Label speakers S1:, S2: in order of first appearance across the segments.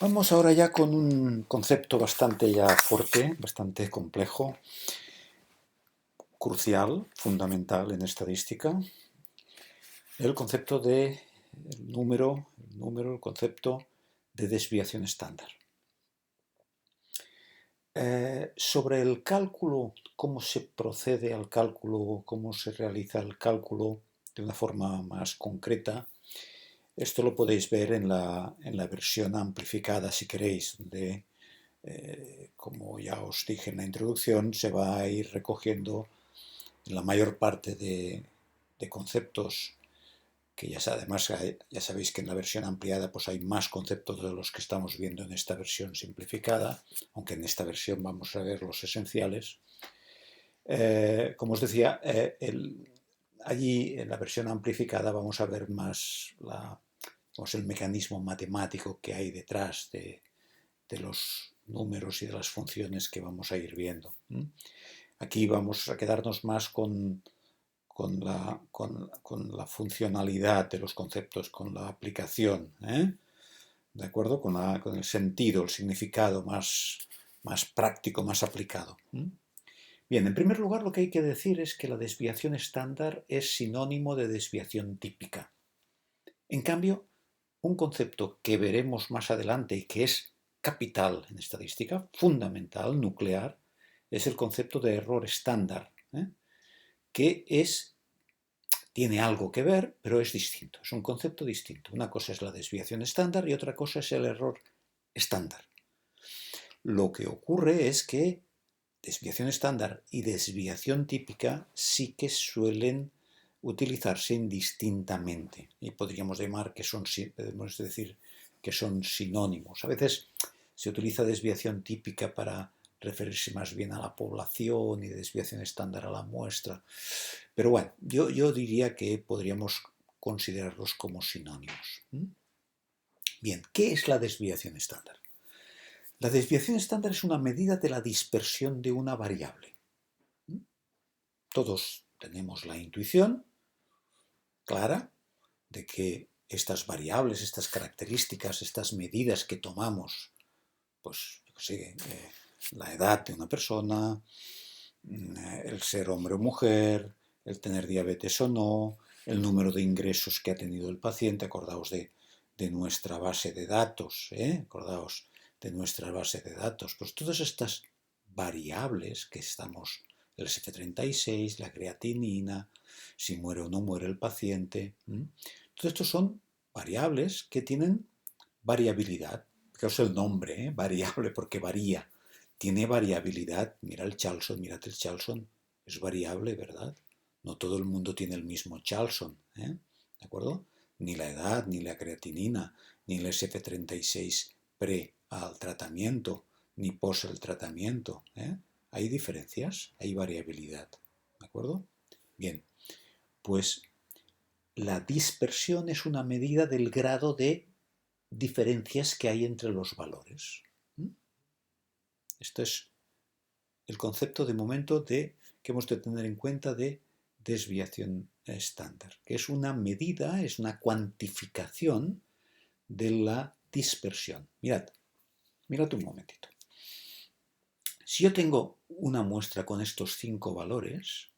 S1: Vamos ahora ya con un concepto bastante ya fuerte, bastante complejo, crucial, fundamental en estadística, el concepto de el concepto de desviación estándar. Sobre el cálculo, cómo se procede al cálculo, cómo se realiza el cálculo de una forma más concreta, esto lo podéis ver en la versión amplificada si queréis, donde como ya os dije en la introducción, se va a ir recogiendo la mayor parte de conceptos que además ya sabéis que en la versión ampliada pues hay más conceptos de los que estamos viendo en esta versión simplificada, aunque en esta versión vamos a ver los esenciales. Como os decía, allí en la versión amplificada vamos a ver más el mecanismo matemático que hay detrás de los números y de las funciones que vamos a ir viendo. Aquí vamos a quedarnos más con la funcionalidad de los conceptos, con la aplicación, ¿de acuerdo? Con el sentido, el significado más práctico, más aplicado. Bien, en primer lugar lo que hay que decir es que la desviación estándar es sinónimo de desviación típica. En cambio, un concepto que veremos más adelante y que es capital en estadística, fundamental, nuclear, es el concepto de error estándar, que tiene algo que ver, pero es distinto, es un concepto distinto. Una cosa es la desviación estándar y otra cosa es el error estándar. Lo que ocurre es que desviación estándar y desviación típica sí que suelen utilizarse indistintamente y podemos decir que son sinónimos. A veces se utiliza desviación típica para referirse más bien a la población y desviación estándar a la muestra. Pero bueno, yo diría que podríamos considerarlos como sinónimos. Bien, ¿qué es la desviación estándar? La desviación estándar es una medida de la dispersión de una variable. Todos tenemos la intuición clara de que estas variables, estas características, estas medidas que tomamos, pues, la edad de una persona, el ser hombre o mujer, el tener diabetes o no, el número de ingresos que ha tenido el paciente, acordaos de nuestra base de datos, acordaos de nuestra base de datos, pues todas estas variables que estamos, el SF36, la creatinina, si muere o no muere el paciente, todo esto son variables que tienen variabilidad, fijaos el nombre, variable porque varía, tiene variabilidad. Mirad el Charlson, es variable, ¿verdad? No todo el mundo tiene el mismo Charlson, ¿de acuerdo? Ni la edad, ni la creatinina, ni el SF36 pre al tratamiento, ni post el tratamiento. Hay diferencias, hay variabilidad, ¿de acuerdo? Bien, pues la dispersión es una medida del grado de diferencias que hay entre los valores. Este es el concepto de momento que hemos de tener en cuenta de desviación estándar, que es una medida, es una cuantificación de la dispersión. Mirad un momentito. Si yo tengo una muestra con estos 5 valores,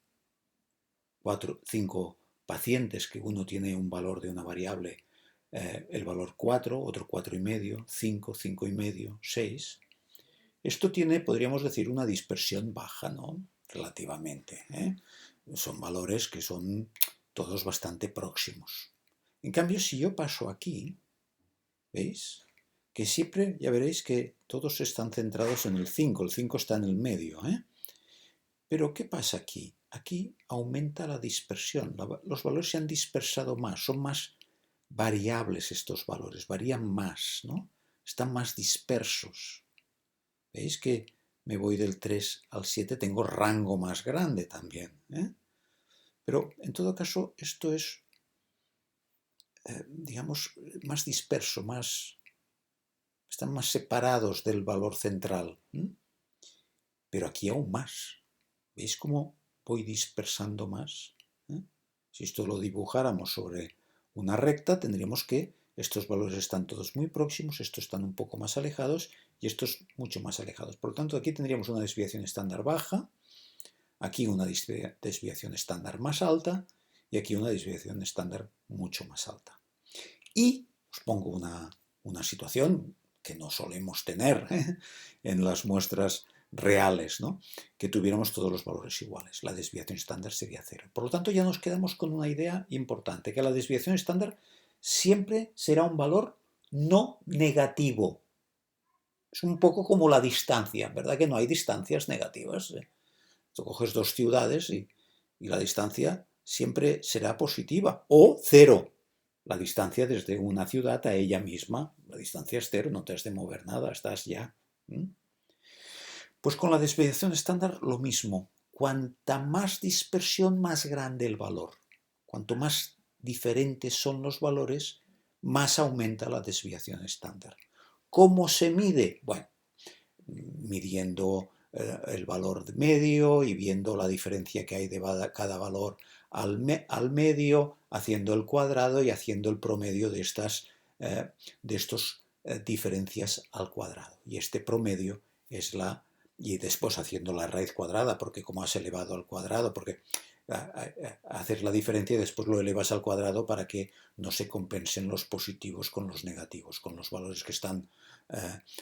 S1: 5 pacientes, que uno tiene un valor de una variable, el valor 4, otro 4,5, 5, 5,5, 6, esto tiene, podríamos decir, una dispersión baja, ¿no? Relativamente. Son valores que son todos bastante próximos. En cambio, si yo paso aquí, ¿veis? Que siempre, ya veréis que todos están centrados en el 5 está en el medio. Pero, ¿qué pasa aquí? Aquí aumenta la dispersión. Los valores se han dispersado más, son más variables estos valores, varían más, ¿no? Están más dispersos. ¿Veis que me voy del 3 al 7? Tengo rango más grande también. Pero, en todo caso, esto es, digamos, más disperso, están más separados del valor central. Pero aquí aún más. ¿Veis cómo voy dispersando más? Si esto lo dibujáramos sobre una recta, tendríamos que estos valores están todos muy próximos, estos están un poco más alejados y estos mucho más alejados. Por lo tanto, aquí tendríamos una desviación estándar baja, aquí una desviación estándar más alta y aquí una desviación estándar mucho más alta. Y os pongo una situación que no solemos tener en las muestras reales, ¿no? Que tuviéramos todos los valores iguales. La desviación estándar sería 0. Por lo tanto, ya nos quedamos con una idea importante, que la desviación estándar siempre será un valor no negativo. Es un poco como la distancia, ¿verdad? Que no hay distancias negativas. Tú coges dos ciudades y la distancia siempre será positiva o 0. La distancia desde una ciudad a ella misma, la distancia es 0, no te has de mover nada, estás ya. Pues con la desviación estándar lo mismo. Cuanta más dispersión, más grande el valor. Cuanto más diferentes son los valores, más aumenta la desviación estándar. ¿Cómo se mide? Bueno, midiendo el valor medio y viendo la diferencia que hay de cada valor al medio, haciendo el cuadrado y haciendo el promedio de estas diferencias al cuadrado. Y este promedio es y después haciendo la raíz cuadrada, porque como has elevado al cuadrado, porque haces la diferencia y después lo elevas al cuadrado para que no se compensen los positivos con los negativos, con los valores que están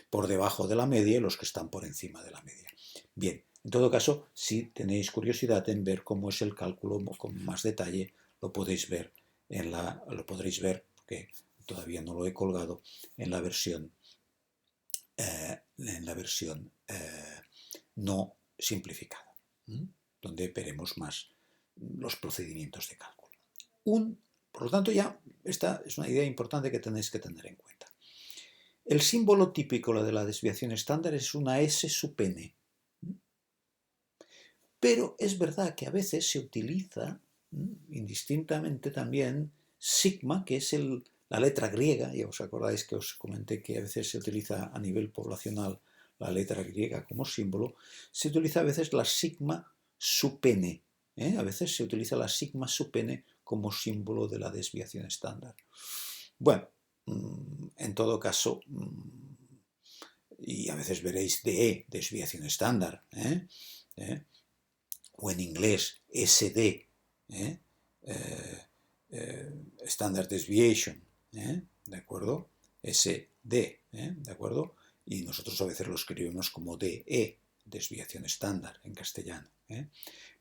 S1: por debajo de la media y los que están por encima de la media. Bien, en todo caso, si tenéis curiosidad en ver cómo es el cálculo con más detalle, lo podréis ver porque todavía no lo he colgado, en la versión no simplificada, donde veremos más los procedimientos de cálculo. Por lo tanto, ya esta es una idea importante que tenéis que tener en cuenta. El símbolo típico de la desviación estándar es una S sub n. Pero es verdad que a veces se utiliza indistintamente también sigma, que es la letra griega. Ya os acordáis que os comenté que a veces se utiliza a nivel poblacional la letra griega como símbolo. Se utiliza a veces la sigma sub n. A veces se utiliza la sigma sub n como símbolo de la desviación estándar. Bueno, en todo caso, y a veces veréis DE, desviación estándar, o en inglés SD, Standard Deviation, ¿de acuerdo? SD, ¿de acuerdo? Y nosotros a veces lo escribimos como DE, desviación estándar en castellano.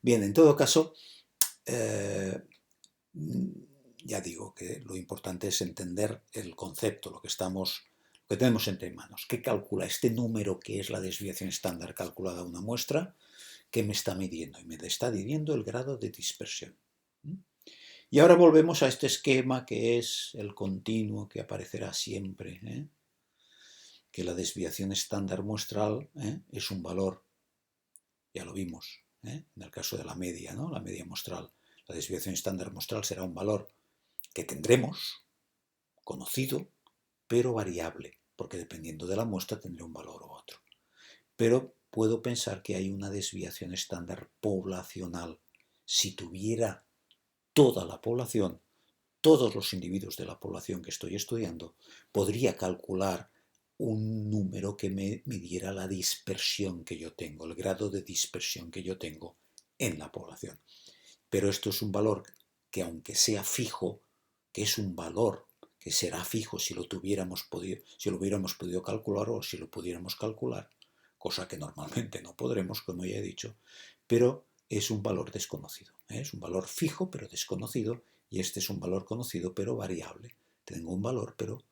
S1: Bien, en todo caso, ya digo que lo importante es entender el concepto, lo que tenemos entre manos. ¿Qué calcula este número que es la desviación estándar calculada a una muestra? ¿Qué me está midiendo? Y me está midiendo el grado de dispersión. Y ahora volvemos a este esquema que es el continuo que aparecerá siempre, que la desviación estándar muestral es un valor, ya lo vimos, en el caso de la media, ¿no? La media muestral. La desviación estándar muestral será un valor que tendremos conocido, pero variable, porque dependiendo de la muestra tendrá un valor u otro. Pero puedo pensar que hay una desviación estándar poblacional. Si tuviera toda la población, todos los individuos de la población que estoy estudiando, podría calcular un número que me midiera la dispersión que yo tengo, el grado de dispersión que yo tengo en la población. Pero esto es un valor que, aunque sea fijo, que es un valor que será fijo si lo hubiéramos podido calcular o si lo pudiéramos calcular, cosa que normalmente no podremos, como ya he dicho, pero es un valor desconocido. Es un valor fijo pero desconocido, y este es un valor conocido pero variable. Tengo un valor, pero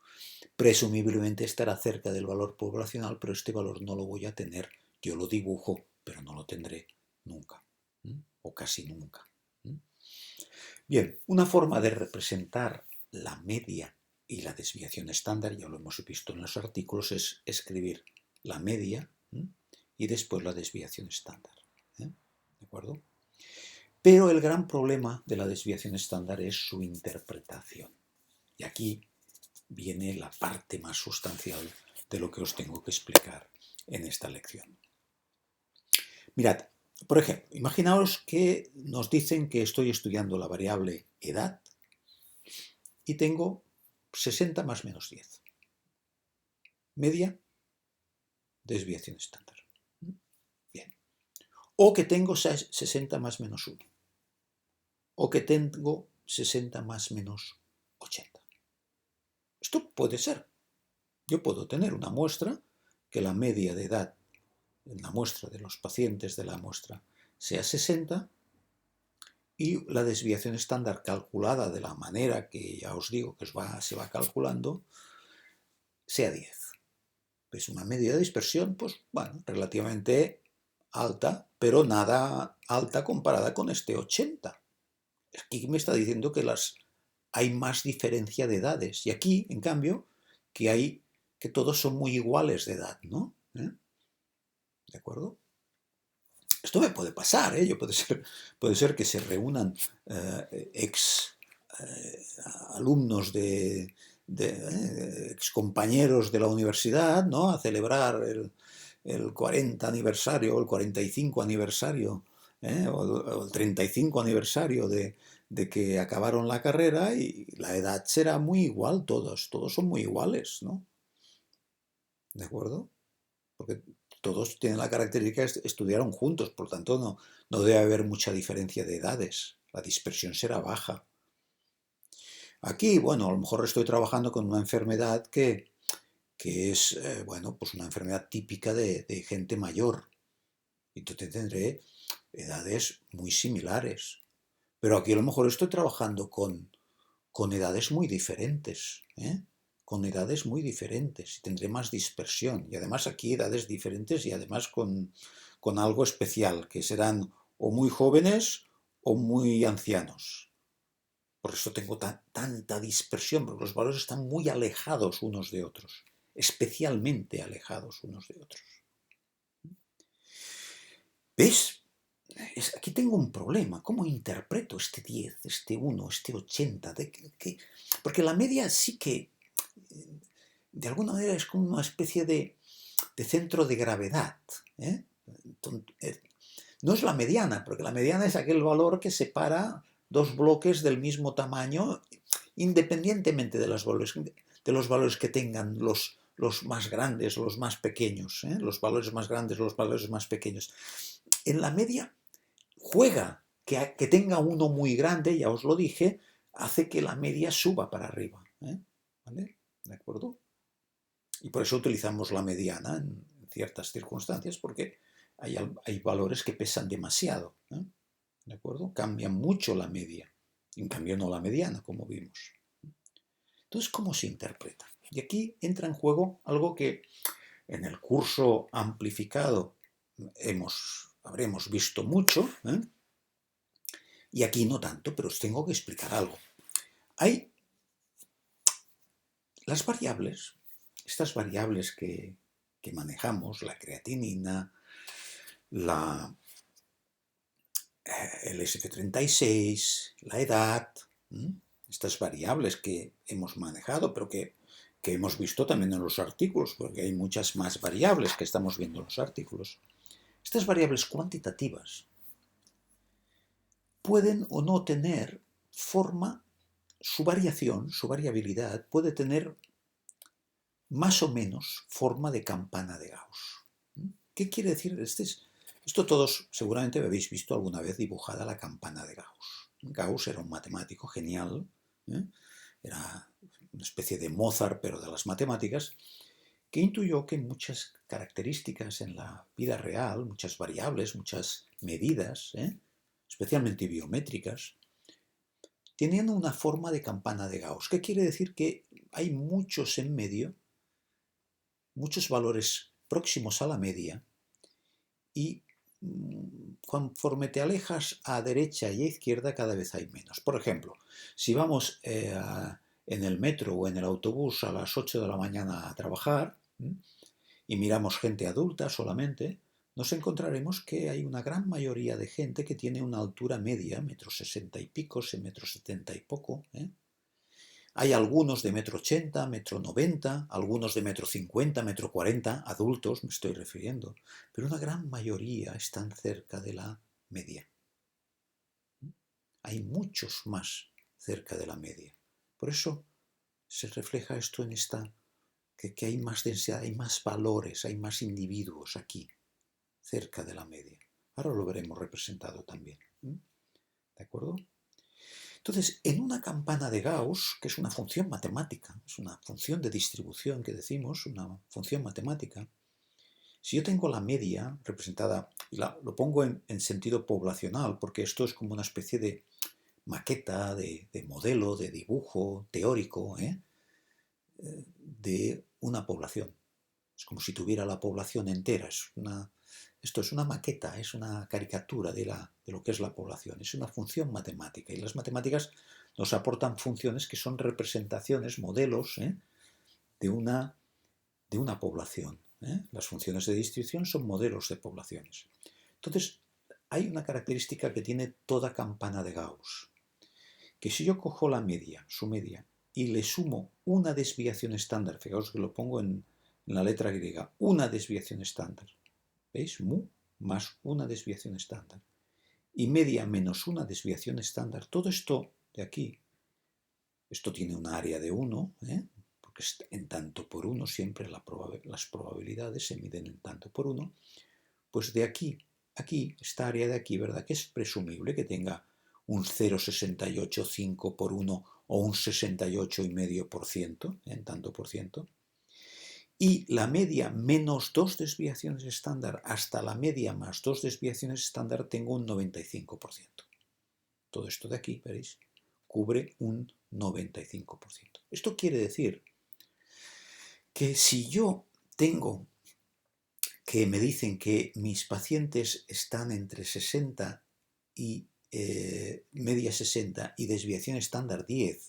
S1: presumiblemente estará cerca del valor poblacional, pero este valor no lo voy a tener. Yo lo dibujo, pero no lo tendré nunca, o casi nunca. Bien, una forma de representar la media y la desviación estándar, ya lo hemos visto en los artículos, es escribir la media y después la desviación estándar. ¿De acuerdo? Pero el gran problema de la desviación estándar es su interpretación. Y aquí viene la parte más sustancial de lo que os tengo que explicar en esta lección. Mirad, por ejemplo, imaginaos que nos dicen que estoy estudiando la variable edad y tengo 60 más menos 10. Media, desviación estándar. Bien. O que tengo 60 más menos 1. O que tengo 60 más menos 80. Esto puede ser. Yo puedo tener una muestra que la media de edad en la muestra de los pacientes de la muestra sea 60 y la desviación estándar calculada de la manera que ya os digo que se va calculando sea 10. Es una medida de dispersión, pues bueno, relativamente alta, pero nada alta comparada con este 80. Aquí me está diciendo que hay más diferencia de edades. Y aquí, en cambio, que todos son muy iguales de edad, ¿no? ¿De acuerdo? Esto me puede pasar, ¿eh? Puede ser que se reúnan ex alumnos ex compañeros de la universidad, ¿no? A celebrar el 40 aniversario o el 45 aniversario o el 35 aniversario de que acabaron la carrera y la edad será muy igual, todos son muy iguales, ¿no? ¿De acuerdo? Porque todos tienen la característica de estudiaron juntos, por lo tanto no debe haber mucha diferencia de edades, la dispersión será baja. Aquí, bueno, a lo mejor estoy trabajando con una enfermedad que es, bueno, pues una enfermedad típica de gente mayor. Entonces tendré edades muy similares. Pero aquí a lo mejor estoy trabajando con edades muy diferentes, ¿eh? Con edades muy diferentes y tendré más dispersión. Y además aquí edades diferentes y además con algo especial, que serán o muy jóvenes o muy ancianos. Por eso tengo tanta dispersión, porque los valores están muy alejados unos de otros, especialmente alejados unos de otros. ¿Ves? Aquí tengo un problema. ¿Cómo interpreto este 10, este 1, este 80? Porque la media sí que, de alguna manera, es como una especie de centro de gravedad. ¿Eh? No es la mediana, porque la mediana es aquel valor que separa dos bloques del mismo tamaño, independientemente de los valores que tengan los más grandes o los más pequeños, ¿eh? Los valores más grandes o los valores más pequeños. En la media juega que tenga uno muy grande, ya os lo dije, hace que la media suba para arriba. ¿Vale? ¿De acuerdo? Y por eso utilizamos la mediana en ciertas circunstancias, porque hay valores que pesan demasiado. ¿De acuerdo? Cambian mucho la media. En cambio no la mediana, como vimos. Entonces, ¿cómo se interpreta? Y aquí entra en juego algo que en el curso amplificado habremos visto mucho, y aquí no tanto, pero os tengo que explicar algo. Hay las variables, estas variables que manejamos, la creatinina, el SF36, la edad, estas variables que hemos manejado, pero que hemos visto también en los artículos, porque hay muchas más variables que estamos viendo en los artículos. Estas variables cuantitativas pueden o no tener forma, su variabilidad puede tener más o menos forma de campana de Gauss. ¿Qué quiere decir? Esto todos seguramente habéis visto alguna vez dibujada la campana de Gauss. Gauss era un matemático genial, era una especie de Mozart, pero de las matemáticas, que intuyó que muchas características en la vida real, muchas variables, muchas medidas, especialmente biométricas, tenían una forma de campana de Gauss. ¿Qué quiere decir? Que hay muchos en medio, muchos valores próximos a la media, y conforme te alejas a derecha y a izquierda cada vez hay menos. Por ejemplo, si vamos en el metro o en el autobús a las 8 de la mañana a trabajar y miramos gente adulta solamente, nos encontraremos que hay una gran mayoría de gente que tiene una altura media, 1,60 y pico, 1,70 y poco. Hay algunos de 1,80 m, 1,90 m, algunos de 1,50 m, 1,40 m, adultos me estoy refiriendo, pero una gran mayoría están cerca de la media. Hay muchos más cerca de la media. Por eso se refleja esto en esta, que hay más densidad, hay más valores, hay más individuos aquí, cerca de la media. Ahora lo veremos representado también. ¿De acuerdo? Entonces, en una campana de Gauss, que es una función matemática, es una función de distribución que decimos, una función matemática, si yo tengo la media representada, y lo pongo en sentido poblacional, porque esto es como una especie de maqueta, de modelo, de dibujo teórico, de una población. Es como si tuviera la población entera. Esto es una maqueta, es una caricatura de lo que es la población. Es una función matemática. Y las matemáticas nos aportan funciones que son representaciones, modelos de una población. Las funciones de distribución son modelos de poblaciones. Entonces, hay una característica que tiene toda campana de Gauss, que si yo cojo la media, su media, y le sumo una desviación estándar, fijaos que lo pongo en la letra griega, una desviación estándar, ¿veis? Mu más una desviación estándar, y media menos una desviación estándar, todo esto de aquí, esto tiene un área de 1, porque es en tanto por 1, siempre las probabilidades se miden en tanto por 1, pues de aquí, esta área de aquí, ¿verdad? Que es presumible que tenga un 0,685 por 1 o un 68,5% en tanto por ciento. Y la media menos 2 desviaciones estándar hasta la media más 2 desviaciones estándar tengo un 95%. Todo esto de aquí, veréis, cubre un 95%. Esto quiere decir que si yo tengo que me dicen que mis pacientes están entre 60 y media 60 y desviación estándar 10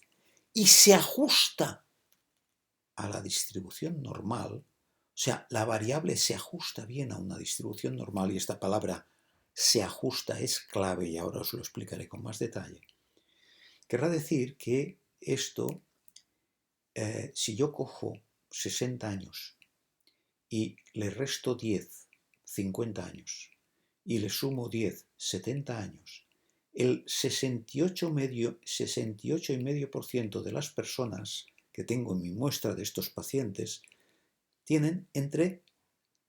S1: y se ajusta a la distribución normal, o sea, la variable se ajusta bien a una distribución normal, y esta palabra se ajusta es clave y ahora os lo explicaré con más detalle. Querrá decir que esto, si yo cojo 60 años y le resto 10, 50 años, y le sumo 10, 70 años, el 68,5% de las personas que tengo en mi muestra de estos pacientes tienen entre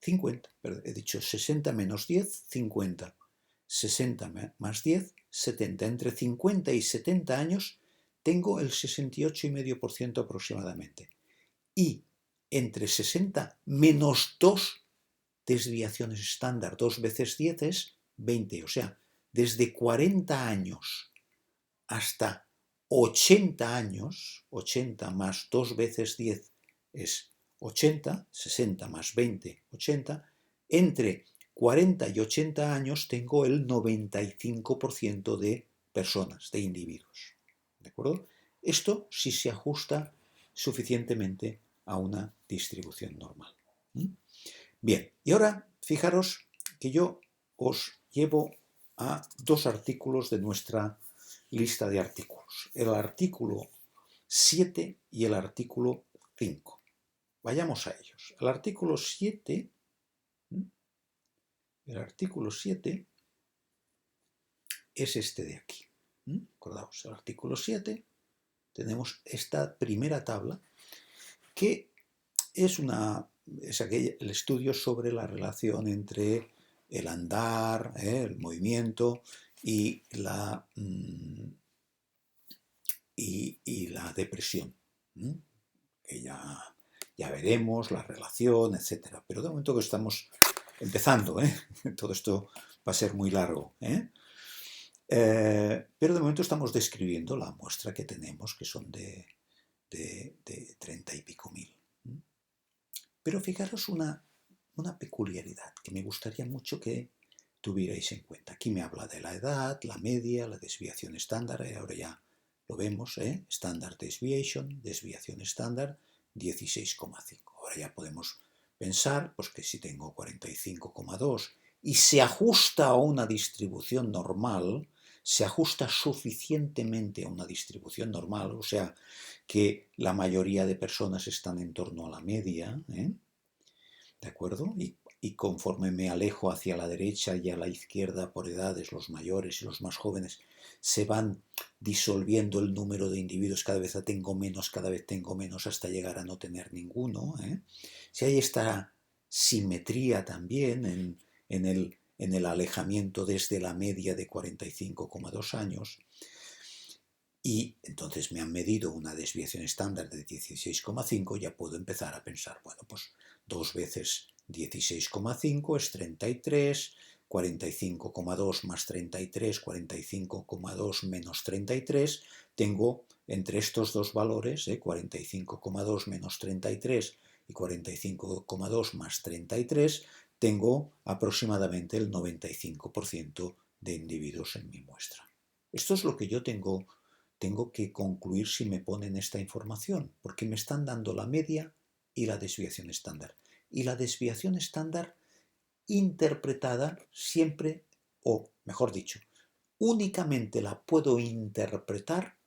S1: 50, he dicho 60 menos 10, 50, 60 más 10, 70. Entre 50 y 70 años tengo el 68,5% aproximadamente. Y entre 60 menos 2 desviaciones estándar, 2 veces 10 es 20. O sea, desde 40 años hasta 80 años, 80 más 2 veces 10 es 80, 60 más 20, 80, entre 40 y 80 años tengo el 95% de personas, de individuos. ¿De acuerdo? Esto sí se ajusta suficientemente a una distribución normal. Bien, y ahora fijaros que yo os llevo a dos artículos de nuestra lista de artículos, el artículo 7 y el artículo 5. Vayamos a ellos. El artículo 7, es este de aquí. Acordaos, el artículo 7 tenemos esta primera tabla que es el estudio sobre la relación entre el andar, el movimiento y la depresión. Que ya veremos la relación, etc. Pero de momento que estamos empezando, todo esto va a ser muy largo. Pero de momento estamos describiendo la muestra que tenemos, que son de 30 y pico mil. Pero fijaros una peculiaridad que me gustaría mucho que tuvierais en cuenta. Aquí me habla de la edad, la media, la desviación estándar, ahora ya lo vemos, Standard Deviation, desviación estándar, 16,5. Ahora ya podemos pensar pues, que si tengo 45,2 y se ajusta a una distribución normal, se ajusta suficientemente a una distribución normal, o sea, que la mayoría de personas están en torno a la media, ¿de acuerdo? Y conforme me alejo hacia la derecha y a la izquierda por edades, los mayores y los más jóvenes, se van disolviendo el número de individuos, cada vez tengo menos, hasta llegar a no tener ninguno. Si hay esta simetría también en el alejamiento desde la media de 45,2 años, y entonces me han medido una desviación estándar de 16,5, ya puedo empezar a pensar, bueno, pues 2 veces 16,5 es 33, 45,2 más 33, 45,2 menos 33, tengo entre estos dos valores, 45,2 menos 33 y 45,2 más 33, tengo aproximadamente el 95% de individuos en mi muestra. Esto es lo que yo tengo que concluir si me ponen esta información, porque me están dando la media y la desviación estándar. Y la desviación estándar interpretada siempre, o mejor dicho, únicamente la puedo interpretar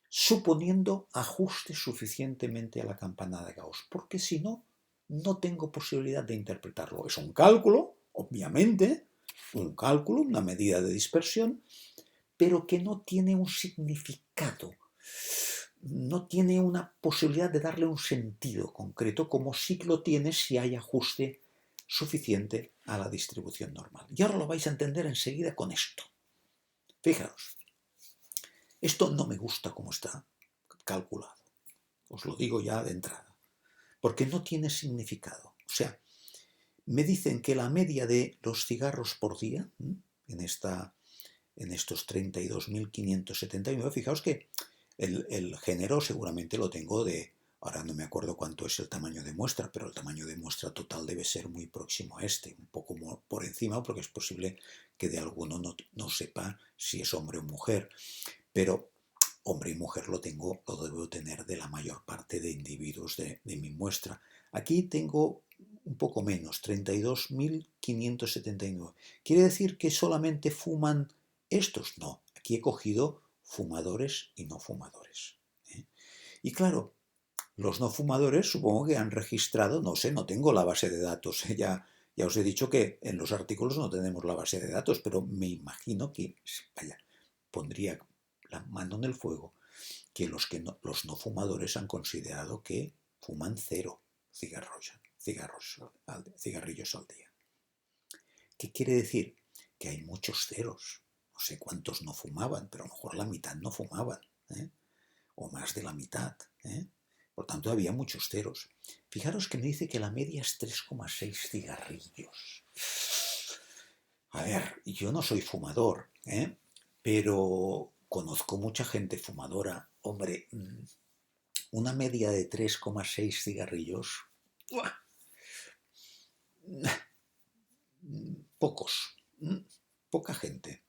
S1: suponiendo ajuste suficientemente a la campana de Gauss, porque si no, no tengo posibilidad de interpretarlo. Es un cálculo, obviamente, un cálculo, una medida de dispersión, pero que no tiene un significado, no tiene una posibilidad de darle un sentido concreto, como sí lo tiene si hay ajuste suficiente a la distribución normal. Y ahora lo vais a entender enseguida con esto. Fijaros, esto no me gusta como está calculado, os lo digo ya de entrada, porque no tiene significado. O sea, me dicen que la media de los cigarros por día, en estos 32.579, fijaos que el género seguramente lo tengo ahora no me acuerdo cuánto es el tamaño de muestra, pero el tamaño de muestra total debe ser muy próximo a este, un poco por encima, porque es posible que de alguno no sepa si es hombre o mujer, pero hombre y mujer lo debo tener de la mayor parte de individuos de mi muestra. Aquí tengo un poco menos, 32.579. ¿Quiere decir que solamente fuman estos? No, aquí he cogido fumadores y no fumadores. Y claro, los no fumadores supongo que han registrado, no sé, no tengo la base de datos, ya os he dicho que en los artículos no tenemos la base de datos, pero me imagino que, vaya, pondría la mano en el fuego, que los no fumadores han considerado que fuman 0 cigarrillos al día. ¿Qué quiere decir? Que hay muchos ceros. No sé cuántos no fumaban, pero a lo mejor la mitad no fumaban, o más de la mitad. Por tanto, había muchos ceros. Fijaros que me dice que la media es 3,6 cigarrillos. A ver, yo no soy fumador, pero conozco mucha gente fumadora. Hombre, una media de 3,6 cigarrillos, pocos, poca gente.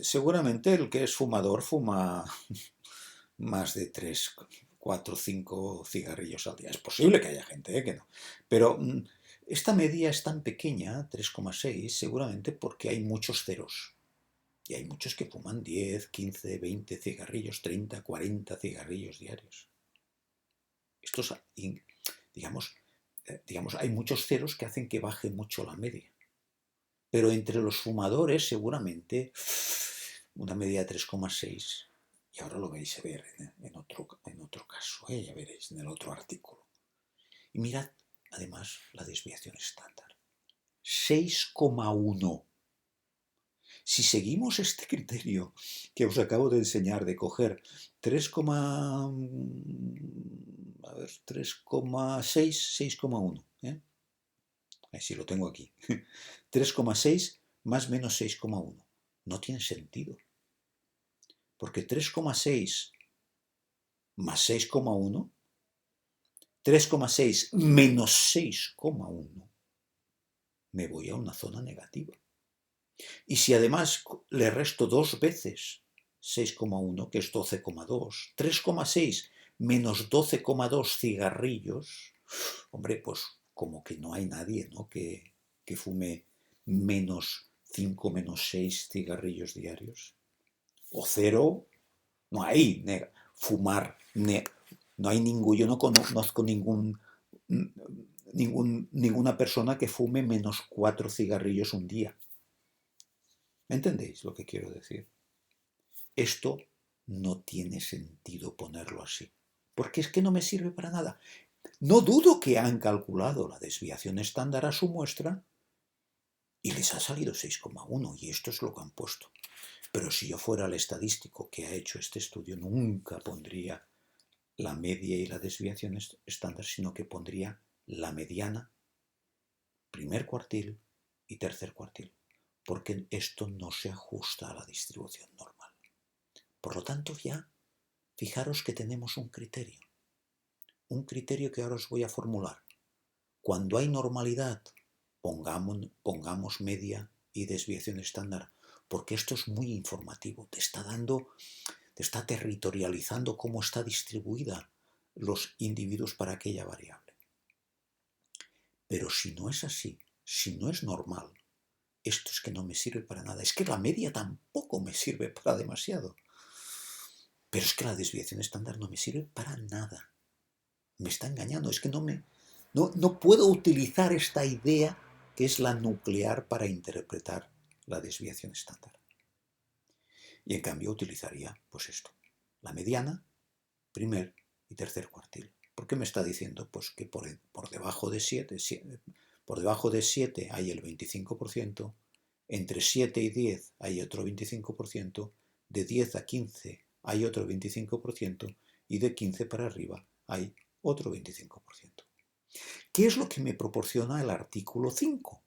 S1: Seguramente el que es fumador fuma más de 3, 4, 5 cigarrillos al día. Es posible que haya gente que no. Pero esta media es tan pequeña, 3,6, seguramente porque hay muchos ceros. Y hay muchos que fuman 10, 15, 20 cigarrillos, 30, 40 cigarrillos diarios. Estos, digamos, hay muchos ceros que hacen que baje mucho la media. Pero entre los fumadores seguramente una media de 3,6, y ahora lo vais a ver en otro caso, ya veréis en el otro artículo. Y mirad además la desviación estándar, 6,1. Si seguimos este criterio que os acabo de enseñar de coger 3,6, 6,1, si lo tengo aquí, 3,6 más menos 6,1, no tiene sentido, porque 3,6 más 6,1, 3,6 menos 6,1, me voy a una zona negativa. Y si además le resto 2 veces 6,1, que es 12,2, 3,6 menos 12,2 cigarrillos, hombre, pues como que no hay nadie, ¿no?, que fume menos 5 menos 6 cigarrillos diarios. O 0, no hay fumar No hay yo no conozco ninguna persona que fume menos 4 cigarrillos un día. ¿Me entendéis lo que quiero decir? Esto no tiene sentido ponerlo así, porque es que no me sirve para nada. No dudo que han calculado la desviación estándar a su muestra y les ha salido 6,1 y esto es lo que han puesto. Pero si yo fuera el estadístico que ha hecho este estudio, nunca pondría la media y la desviación estándar, sino que pondría la mediana, primer cuartil y tercer cuartil, porque esto no se ajusta a la distribución normal. Por lo tanto, ya fijaros que tenemos un criterio que ahora os voy a formular. Cuando hay normalidad, pongamos media y desviación estándar, porque esto es muy informativo, te está territorializando cómo está distribuida los individuos para aquella variable. Pero si no es así, si no es normal, esto es que no me sirve para nada. Es que la media tampoco me sirve para demasiado. Pero es que la desviación estándar no me sirve para nada. Me está engañando. Es que no puedo utilizar esta idea que es la nuclear para interpretar la desviación estándar. Y en cambio utilizaría, pues esto, la mediana, primer y tercer cuartil. ¿Por qué me está diciendo? Pues que por debajo de 7 hay el 25%, entre 7 y 10 hay otro 25%, de 10 a 15 hay otro 25% y de 15 para arriba hay otro 25%. ¿Qué es lo que me proporciona el artículo 5?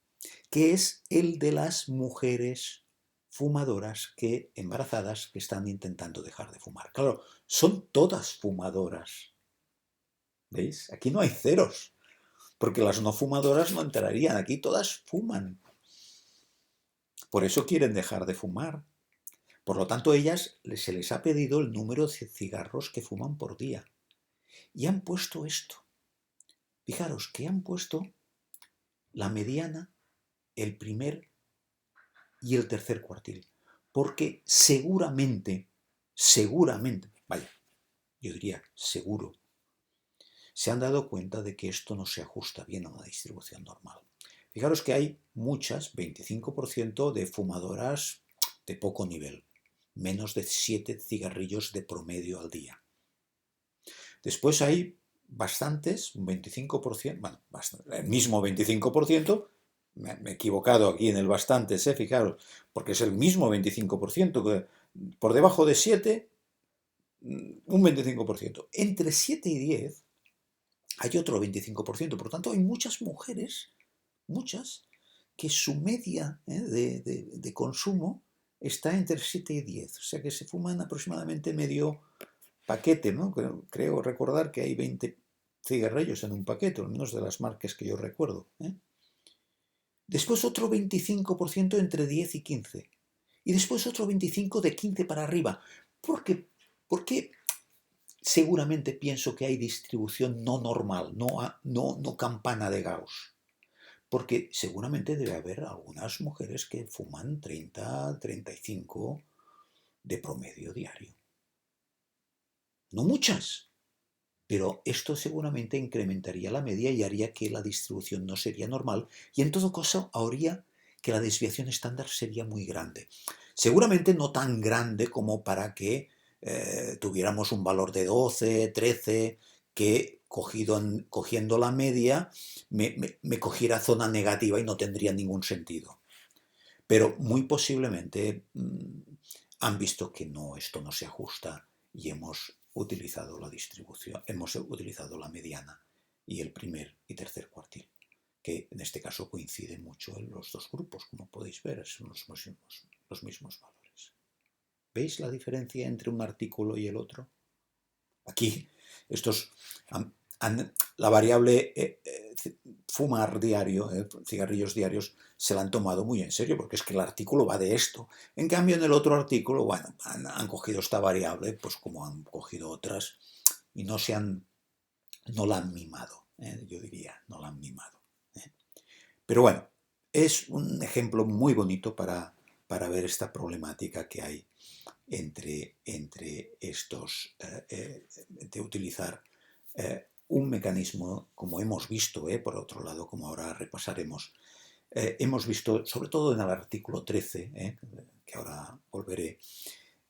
S1: Que es el de las mujeres fumadoras embarazadas que están intentando dejar de fumar. Claro, son todas fumadoras. ¿Veis? Aquí no hay ceros, porque las no fumadoras no entrarían. Aquí todas fuman. Por eso quieren dejar de fumar. Por lo tanto, ellas se les ha pedido el número de cigarros que fuman por día. Y han puesto esto. Fijaros que han puesto la mediana, el primer y el tercer cuartil. Porque seguramente, vaya, yo diría seguro, se han dado cuenta de que esto no se ajusta bien a una distribución normal. Fijaros que hay muchas, 25% de fumadoras de poco nivel, menos de 7 cigarrillos de promedio al día. Después hay bastantes, un 25%, bueno, el mismo 25%, me he equivocado aquí en el bastantes, fijaros, porque es el mismo 25%, que por debajo de 7, un 25%. Entre 7 y 10 hay otro 25%, por lo tanto hay muchas mujeres, que su media de consumo está entre 7 y 10, o sea que se fuman aproximadamente medio paquete, ¿no? Creo recordar que hay 20 cigarrillos en un paquete, al menos de las marcas que yo recuerdo. Después otro 25% entre 10 y 15. Y después otro 25% de 15 para arriba. Porque seguramente pienso que hay distribución no normal, no campana de Gauss. Porque seguramente debe haber algunas mujeres que fuman 30, 35 de promedio diario. No muchas, pero esto seguramente incrementaría la media y haría que la distribución no sería normal y en todo caso haría que la desviación estándar sería muy grande. Seguramente no tan grande como para que tuviéramos un valor de 12, 13, que cogiendo la media me cogiera zona negativa y no tendría ningún sentido. Pero muy posiblemente han visto que esto no se ajusta y hemos utilizado la distribución, hemos utilizado la mediana y el primer y tercer cuartil, que en este caso coinciden mucho en los dos grupos, como podéis ver, son los mismos valores. ¿Veis la diferencia entre un artículo y el otro? Aquí, la variable fumar diario, cigarrillos diarios, se la han tomado muy en serio, porque es que el artículo va de esto. En cambio, en el otro artículo, bueno, han cogido esta variable, pues como han cogido otras, y no la han mimado, yo diría, no la han mimado. Pero bueno, es un ejemplo muy bonito para ver esta problemática que hay entre estos, de utilizar un mecanismo, como hemos visto, por otro lado, como ahora repasaremos, hemos visto, sobre todo en el artículo 13, que ahora volveré,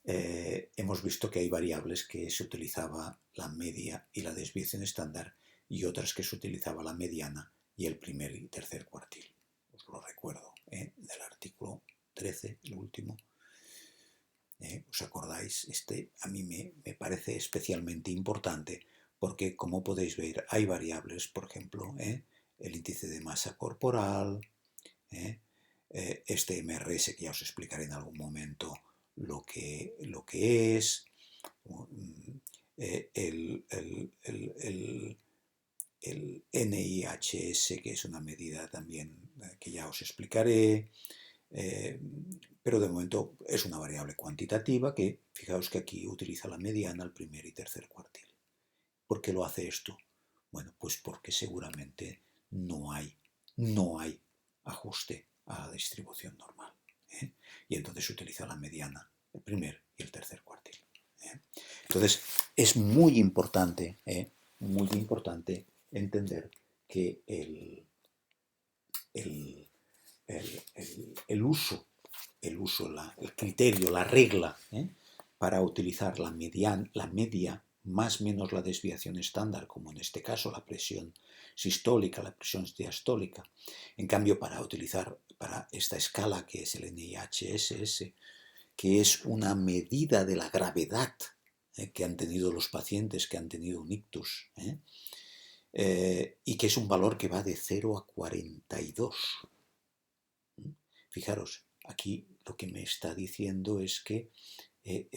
S1: hemos visto que hay variables que se utilizaba la media y la desviación estándar y otras que se utilizaba la mediana y el primer y tercer cuartil. Os lo recuerdo, del artículo 13, el último. ¿Os acordáis? Este a mí me parece especialmente importante porque, como podéis ver, hay variables, por ejemplo, el índice de masa corporal, este MRS que ya os explicaré en algún momento lo que es, el NIHS, que es una medida también que ya os explicaré, pero de momento es una variable cuantitativa que, fijaos que aquí utiliza la mediana, el primer y tercer cuartil. ¿Por qué lo hace esto? Bueno, pues porque seguramente no hay ajuste a la distribución normal. Y entonces utiliza la mediana, el primer y el tercer cuartil. Entonces, es muy importante entender que el uso, el criterio, la regla para utilizar la media más menos la desviación estándar, como en este caso la presión sistólica, la presión diastólica. En cambio, para utilizar para esta escala que es el NIHSS, que es una medida de la gravedad que han tenido los pacientes que han tenido un ictus, y que es un valor que va de 0 a 42. Fijaros, aquí lo que me está diciendo es que,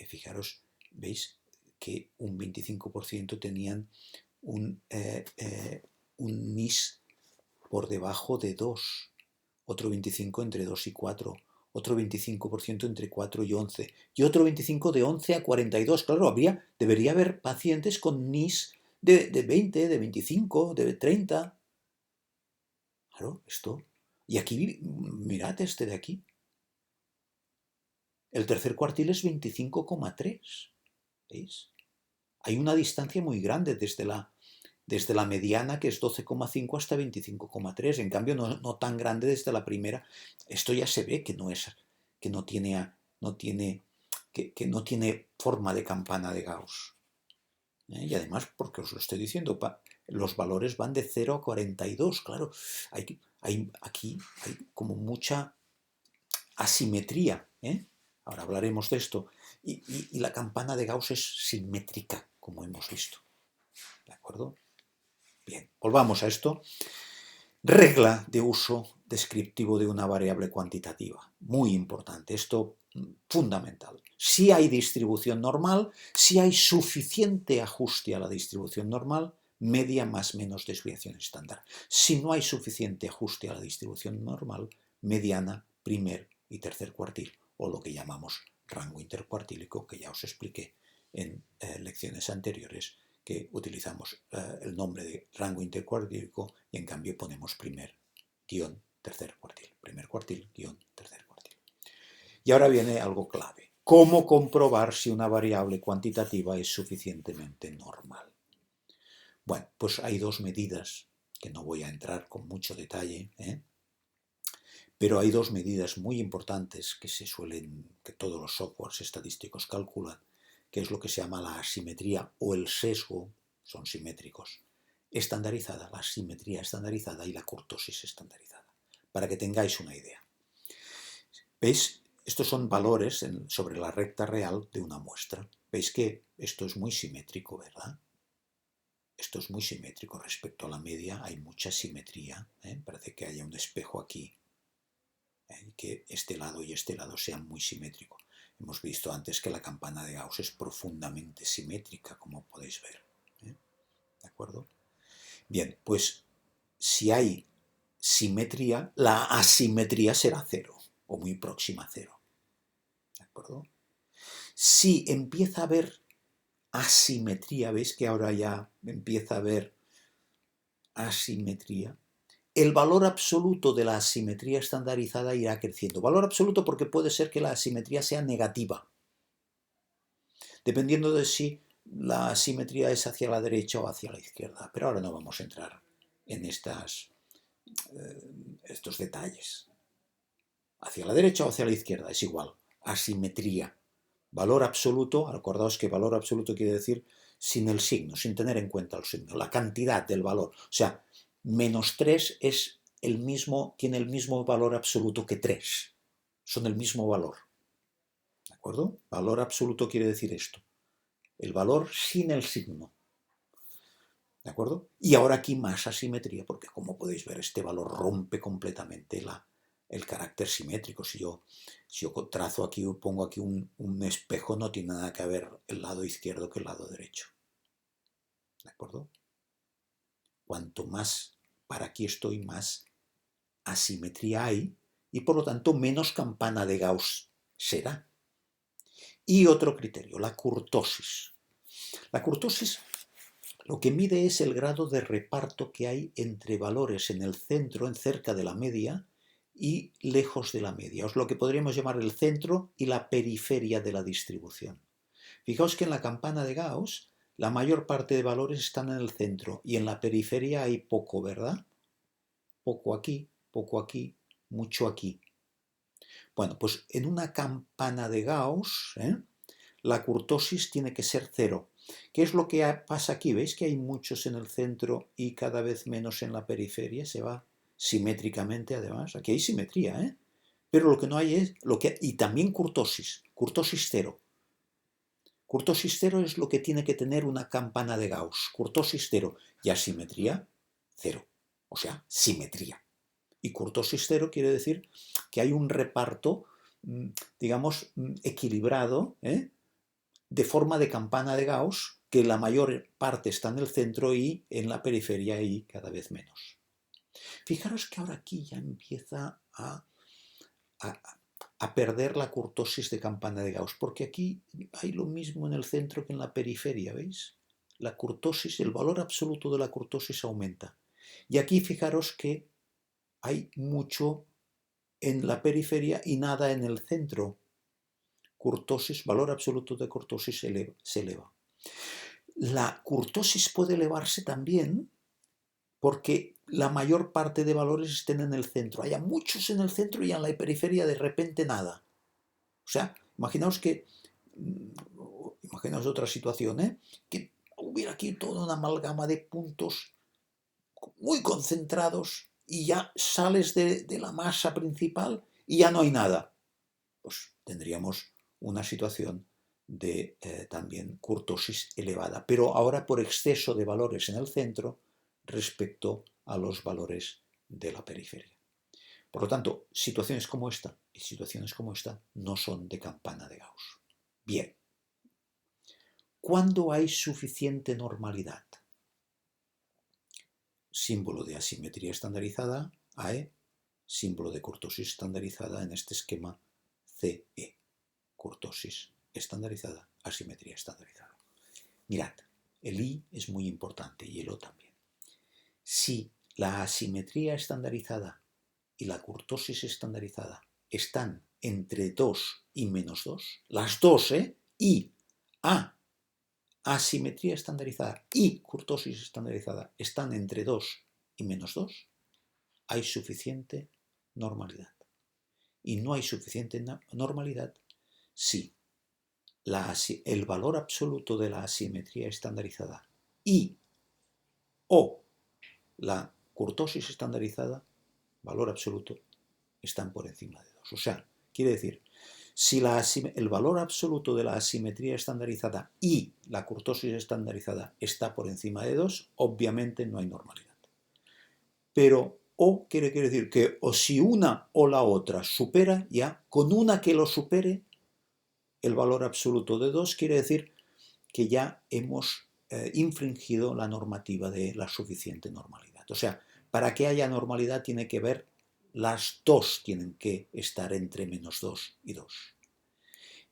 S1: fijaros, veis que un 25% tenían un NIS por debajo de 2, otro 25% entre 2 y 4, otro 25% entre 4 y 11, y otro 25% de 11 a 42. Claro, debería haber pacientes con NIS de 20, de 25, de 30. Claro, esto. Y aquí, mirad este de aquí. El tercer cuartil es 25,3. ¿Veis? Hay una distancia muy grande desde la mediana, que es 12,5, hasta 25,3. En cambio, no tan grande desde la primera. Esto ya se ve que no tiene forma de campana de Gauss. Y además, porque os lo estoy diciendo, los valores van de 0 a 42. Claro, aquí hay como mucha asimetría. Ahora hablaremos de esto. Y la campana de Gauss es simétrica, como hemos visto. ¿De acuerdo? Bien, volvamos a esto. Regla de uso descriptivo de una variable cuantitativa. Muy importante, esto fundamental. Si hay distribución normal, si hay suficiente ajuste a la distribución normal, media más menos desviación estándar. Si no hay suficiente ajuste a la distribución normal, mediana, primer y tercer cuartil, o lo que llamamos rango intercuartílico, que ya os expliqué en lecciones anteriores, que utilizamos el nombre de rango intercuartílico y en cambio ponemos primer guión tercer cuartil. Primer cuartil guión tercer cuartil. Y ahora viene algo clave. ¿Cómo comprobar si una variable cuantitativa es suficientemente normal? Bueno, pues hay dos medidas que no voy a entrar con mucho detalle, pero hay dos medidas muy importantes que todos los softwares estadísticos calculan, que es lo que se llama la asimetría o el sesgo, son simétricos, estandarizada, la asimetría estandarizada y la kurtosis estandarizada, para que tengáis una idea. ¿Veis? Estos son valores sobre la recta real de una muestra. ¿Veis que esto es muy simétrico, verdad? Esto es muy simétrico respecto a la media, hay mucha simetría, parece que haya un espejo aquí, que este lado y este lado sean muy simétricos. Hemos visto antes que la campana de Gauss es profundamente simétrica, como podéis ver. ¿De acuerdo? Bien, pues si hay simetría, la asimetría será cero, o muy próxima a cero. ¿De acuerdo? Si empieza a haber asimetría, ¿veis que ahora ya empieza a haber asimetría? El valor absoluto de la asimetría estandarizada irá creciendo. Valor absoluto porque puede ser que la asimetría sea negativa. Dependiendo de si la simetría es hacia la derecha o hacia la izquierda, pero ahora no vamos a entrar en estos detalles. Hacia la derecha o hacia la izquierda, es igual. Asimetría. Valor absoluto, acordaos que valor absoluto quiere decir sin el signo, sin tener en cuenta el signo, la cantidad del valor. O sea, -3 es tiene el mismo valor absoluto que 3. Son el mismo valor. ¿De acuerdo? Valor absoluto quiere decir esto. El valor sin el signo. ¿De acuerdo? Y ahora aquí más asimetría, porque como podéis ver, este valor rompe completamente el carácter simétrico. Si yo trazo aquí, pongo aquí un espejo, no tiene nada que ver el lado izquierdo que el lado derecho. ¿De acuerdo? Cuanto más para aquí estoy, más asimetría hay y por lo tanto menos campana de Gauss será. Y otro criterio, la kurtosis. La kurtosis lo que mide es el grado de reparto que hay entre valores en el centro, en cerca de la media, y lejos de la media. Es lo que podríamos llamar el centro y la periferia de la distribución. Fijaos que en la campana de Gauss la mayor parte de valores están en el centro y en la periferia hay poco, ¿verdad? Poco aquí, mucho aquí. Bueno, pues en una campana de Gauss, la kurtosis tiene que ser 0. ¿Qué es lo que pasa aquí? ¿Veis que hay muchos en el centro y cada vez menos en la periferia? Se va simétricamente, además. Aquí hay simetría, ¿eh? Pero lo que no hay es... y también kurtosis 0. Kurtosis 0 es lo que tiene que tener una campana de Gauss. Kurtosis 0 y asimetría 0. O sea, simetría. Y kurtosis 0 quiere decir que hay un reparto, digamos, equilibrado, de forma de campana de Gauss, que la mayor parte está en el centro y en la periferia hay cada vez menos. Fijaros que ahora aquí ya empieza a perder la kurtosis de campana de Gauss, porque aquí hay lo mismo en el centro que en la periferia, ¿veis? La kurtosis, el valor absoluto de la kurtosis aumenta. Y aquí fijaros que hay mucho en la periferia y nada en el centro. Kurtosis, valor absoluto de kurtosis se eleva. La kurtosis puede elevarse también porque la mayor parte de valores estén en el centro. Haya muchos en el centro y en la periferia de repente nada. O sea, imaginaos otra situación, que hubiera aquí toda una amalgama de puntos muy concentrados y ya sales de la masa principal y ya no hay nada. Pues tendríamos una situación de también kurtosis elevada, pero ahora por exceso de valores en el centro respecto a los valores de la periferia. Por lo tanto, situaciones como esta y situaciones como esta no son de campana de Gauss. Bien. ¿Cuándo hay suficiente normalidad? Símbolo de asimetría estandarizada, AE, símbolo de kurtosis estandarizada en este esquema CE. Kurtosis estandarizada, asimetría estandarizada. Mirad, el I es muy importante y el O también. Si la asimetría estandarizada y la kurtosis estandarizada están entre 2 y -2, las dos, y A, asimetría estandarizada y kurtosis estandarizada están entre 2 y -2, hay suficiente normalidad. Y no hay suficiente normalidad si el valor absoluto de la asimetría estandarizada y o la kurtosis estandarizada, valor absoluto, están por encima de 2. O sea, quiere decir, si el valor absoluto de la asimetría estandarizada y la kurtosis estandarizada está por encima de 2, obviamente no hay normalidad. Pero o quiere decir que o si una o la otra supera, ya con una que lo supere, el valor absoluto de 2 quiere decir que ya hemos infringido la normativa de la suficiente normalidad. O sea, para que haya normalidad tiene que haber, las dos tienen que estar entre -2 y 2.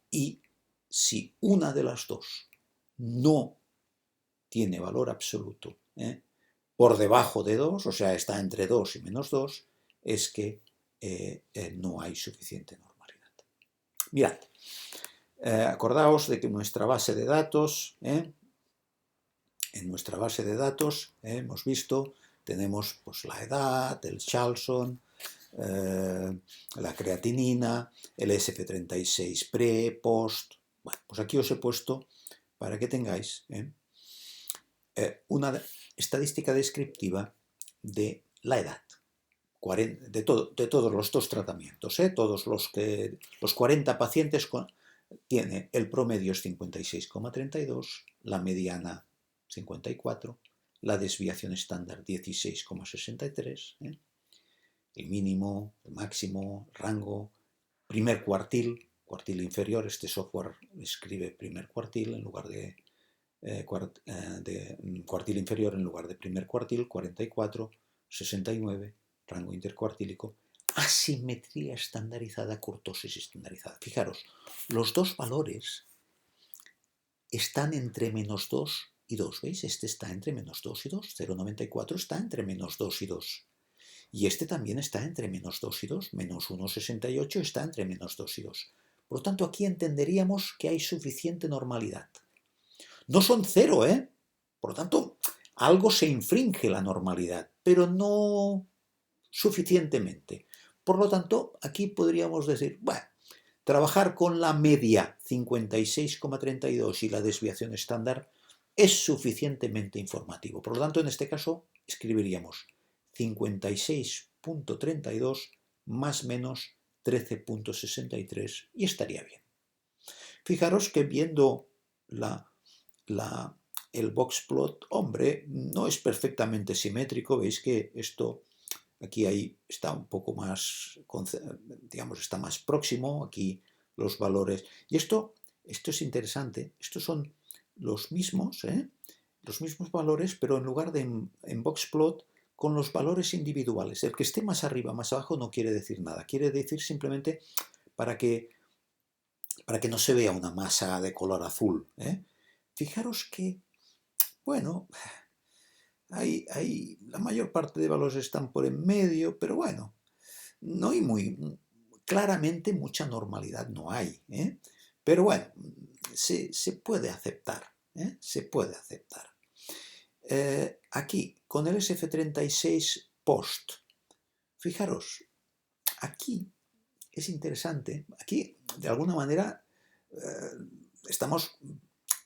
S1: Y si una de las dos no tiene valor absoluto por debajo de 2, o sea, está entre 2 y -2, es que no hay suficiente normalidad. Mirad, acordaos de que nuestra base de datos en nuestra base de datos, hemos visto, tenemos pues, la edad, el Charlson, la creatinina, el SF36 pre, post. Bueno, pues aquí os he puesto para que tengáis una estadística descriptiva de la edad. De todos los dos tratamientos, todos los 40 pacientes tiene el promedio es 56,32, la mediana 54, la desviación estándar 16,63, el mínimo, el máximo, rango, primer cuartil inferior, este software escribe primer cuartil en lugar de cuartil inferior en lugar de primer cuartil, 44, 69, rango intercuartílico, asimetría estandarizada, kurtosis estandarizada. Fijaros, los dos valores están entre menos 2 y 2, ¿veis? Este está entre menos 2 y 2, 0,94 está entre menos 2 y 2. Y este también está entre menos 2 y 2, menos 1,68 está entre menos 2 y 2. Por lo tanto, aquí entenderíamos que hay suficiente normalidad. No son 0, ¿eh? Por lo tanto, algo se infringe la normalidad, pero no suficientemente. Por lo tanto, aquí podríamos decir, bueno, trabajar con la media 56,32 y la desviación estándar es suficientemente informativo. Por lo tanto, en este caso, escribiríamos 56,32 más menos 13,63 y estaría bien. Fijaros que viendo el boxplot, hombre, no es perfectamente simétrico. Veis que esto aquí ahí está un poco más, digamos, está más próximo, aquí los valores. Y esto es interesante, estos son los mismos valores, pero en lugar de en boxplot, con los valores individuales. El que esté más arriba, más abajo, no quiere decir nada. Quiere decir simplemente para que no se vea una masa de color azul. Fijaros que, bueno, la mayor parte de valores están por en medio, pero bueno, no hay claramente mucha normalidad no hay, pero bueno, se puede aceptar, se puede aceptar. Aquí, con el SF36 post, fijaros, aquí es interesante, aquí de alguna manera estamos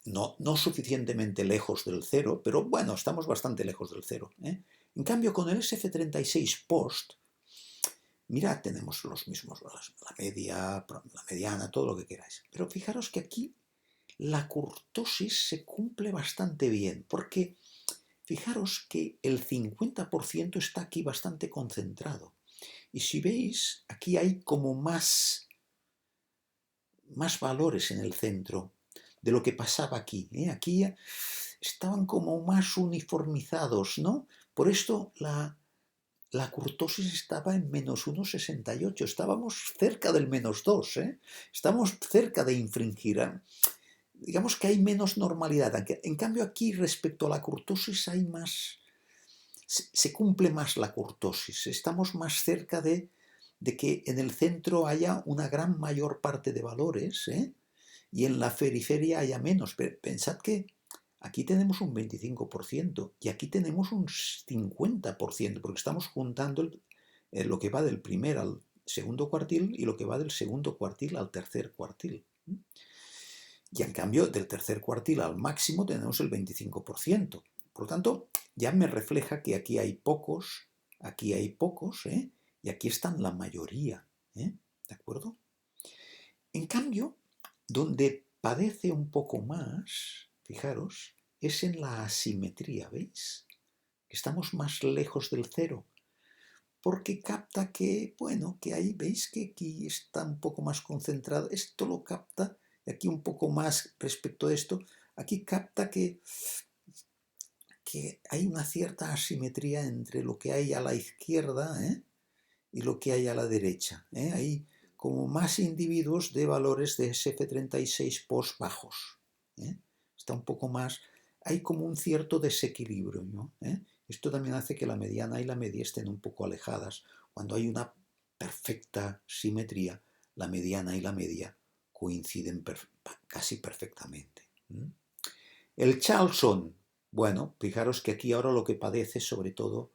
S1: no suficientemente lejos del cero, pero bueno, estamos bastante lejos del cero. En cambio, con el SF36 post, mirad, tenemos los mismos, la media, la mediana, todo lo que queráis. Pero fijaros que aquí la kurtosis se cumple bastante bien, porque fijaros que el 50% está aquí bastante concentrado. Y si veis, aquí hay como más valores en el centro de lo que pasaba aquí. Aquí estaban como más uniformizados, ¿no? Por esto la kurtosis estaba en menos 1,68, estábamos cerca del menos 2, estamos cerca de infringir. Digamos que hay menos normalidad. En cambio aquí respecto a la kurtosis hay más, se cumple más la kurtosis, estamos más cerca de que en el centro haya una gran mayor parte de valores, y en la periferia haya menos. Pensad que aquí tenemos un 25% y aquí tenemos un 50%, porque estamos juntando lo que va del primer al segundo cuartil y lo que va del segundo cuartil al tercer cuartil. Y en cambio, del tercer cuartil al máximo tenemos el 25%. Por lo tanto, ya me refleja que aquí hay pocos, y aquí están la mayoría. ¿De acuerdo? En cambio, donde padece un poco más, fijaros, es en la asimetría, ¿veis? Estamos más lejos del cero, porque capta que, bueno, que ahí veis que aquí está un poco más concentrado, esto lo capta, y aquí un poco más respecto a esto, aquí capta que hay una cierta asimetría entre lo que hay a la izquierda y lo que hay a la derecha. Hay como más individuos de valores de SF36 post bajos. Está un poco más, hay como un cierto desequilibrio, ¿no? Esto también hace que la mediana y la media estén un poco alejadas. Cuando hay una perfecta simetría, la mediana y la media coinciden casi perfectamente. El Charlson, Bueno, fijaros que aquí ahora lo que padece sobre todo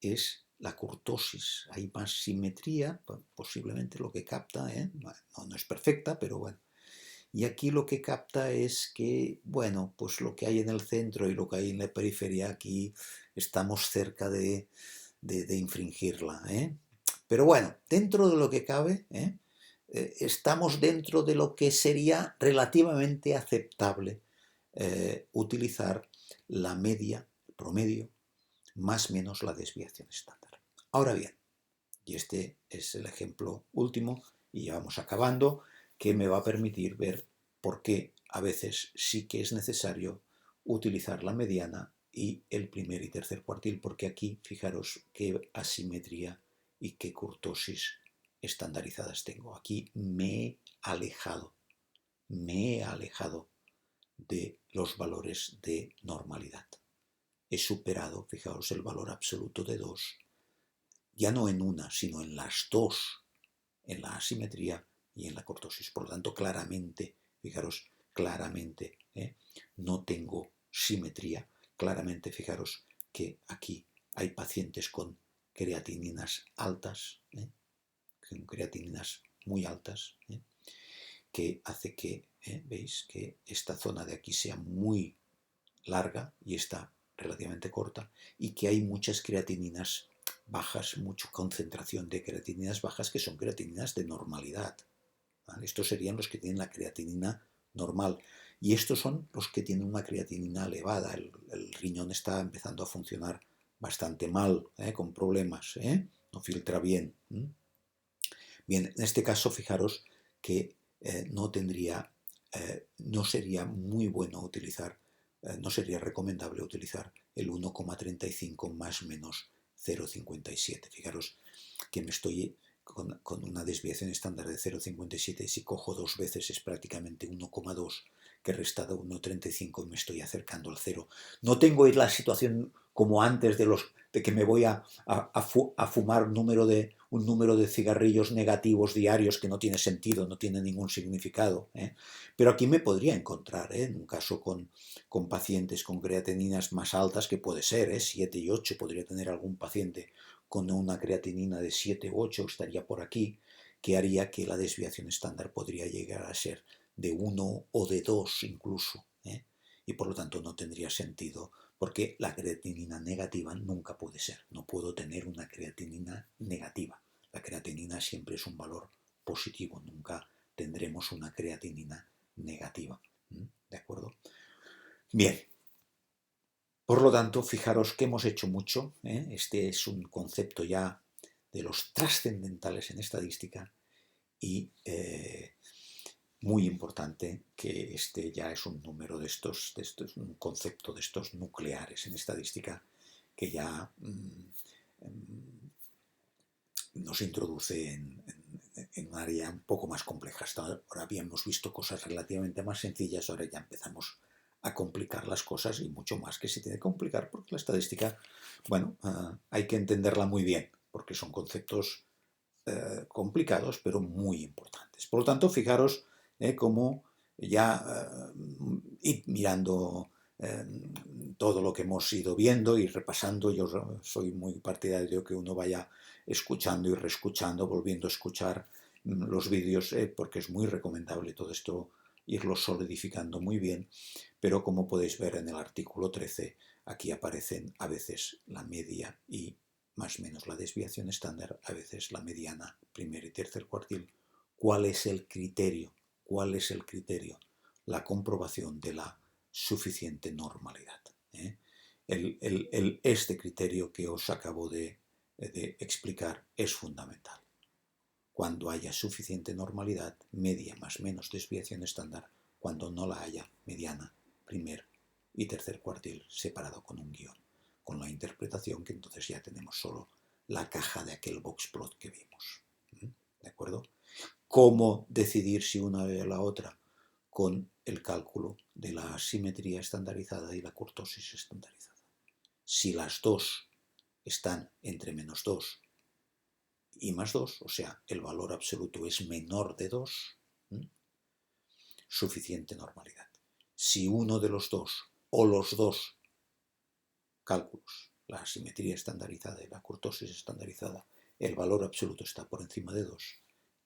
S1: es la kurtosis. Hay más simetría, posiblemente lo que capta, no es perfecta, pero bueno. Y aquí lo que capta es que, bueno, pues lo que hay en el centro y lo que hay en la periferia, aquí estamos cerca de infringirla. Pero bueno, dentro de lo que cabe, estamos dentro de lo que sería relativamente aceptable utilizar la media, el promedio, más menos la desviación estándar. Ahora bien, y este es el ejemplo último, y ya vamos acabando, que me va a permitir ver por qué a veces sí que es necesario utilizar la mediana y el primer y tercer cuartil, porque aquí fijaros qué asimetría y qué kurtosis estandarizadas tengo. Aquí me he alejado de los valores de normalidad. He superado, fijaos, el valor absoluto de 2, ya no en una, sino en las dos, en la asimetría y en la cortosis. Por lo tanto, claramente, fijaros, claramente, no tengo simetría. Claramente, fijaros que aquí hay pacientes con creatininas altas, con creatininas muy altas, que hace que, veis, que esta zona de aquí sea muy larga y esta relativamente corta, y que hay muchas creatininas bajas, mucha concentración de creatininas bajas que son creatininas de normalidad. ¿Vale? Estos serían los que tienen la creatinina normal. Y estos son los que tienen una creatinina elevada. El riñón está empezando a funcionar bastante mal, con problemas, no filtra bien. Bien, en este caso, fijaros que no sería muy bueno utilizar, no sería recomendable utilizar el 1,35 más menos 0,57. Fijaros que me estoy con una desviación estándar de 0,57, si cojo 2 veces es prácticamente 1,2, que restado 1,35 y me estoy acercando al 0. No tengo la situación como antes de que me voy a fumar un número de cigarrillos negativos diarios que no tiene sentido, no tiene ningún significado. Pero aquí me podría encontrar, en un caso con pacientes con creatininas más altas, que puede ser, 7 y 8, podría tener algún paciente con una creatinina de 7 u 8, estaría por aquí, que haría que la desviación estándar podría llegar a ser de 1 o de 2 incluso. Y por lo tanto no tendría sentido, porque la creatinina negativa nunca puede ser. No puedo tener una creatinina negativa. La creatinina siempre es un valor positivo, nunca tendremos una creatinina negativa. ¿De acuerdo? Bien. Por lo tanto, fijaros que hemos hecho mucho. Este es un concepto ya de los trascendentales en estadística y muy importante, que este ya es un número de estos, un concepto de estos nucleares en estadística que ya nos introduce en un área un poco más compleja. Hasta ahora habíamos visto cosas relativamente más sencillas, ahora ya empezamos a complicar las cosas, y mucho más que se tiene que complicar, porque la estadística, bueno, hay que entenderla muy bien, porque son conceptos complicados, pero muy importantes. Por lo tanto, fijaros cómo ya ir mirando todo lo que hemos ido viendo y repasando. Yo soy muy partidario de que uno vaya escuchando y reescuchando, volviendo a escuchar los vídeos, porque es muy recomendable todo esto, irlo solidificando muy bien. Pero como podéis ver en el artículo 13, aquí aparecen a veces la media y más o menos la desviación estándar, a veces la mediana, primer y tercer cuartil. ¿Cuál es el criterio? ¿Cuál es el criterio? La comprobación de la suficiente normalidad. Este criterio que os acabo de explicar es fundamental. Cuando haya suficiente normalidad, media más menos desviación estándar; cuando no la haya, mediana, primer y tercer cuartil, separado con un guión, con la interpretación que entonces ya tenemos solo la caja de aquel boxplot que vimos. ¿De acuerdo? ¿Cómo decidir si una o la otra? Con el cálculo de la asimetría estandarizada y la kurtosis estandarizada. Si las dos están entre -2 y +2, o sea, el valor absoluto es menor de 2, suficiente normalidad. Si uno de los dos o los dos cálculos, la asimetría estandarizada y la kurtosis estandarizada, el valor absoluto está por encima de 2,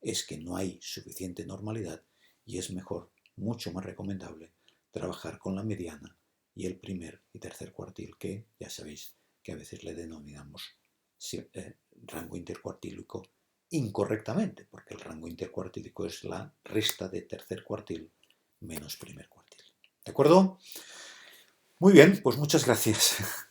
S1: es que no hay suficiente normalidad y es mejor, mucho más recomendable, trabajar con la mediana y el primer y tercer cuartil, que ya sabéis que a veces le denominamos rango intercuartílico incorrectamente, porque el rango intercuartílico es la resta de tercer cuartil menos primer cuartil. ¿De acuerdo? Muy bien, pues muchas gracias.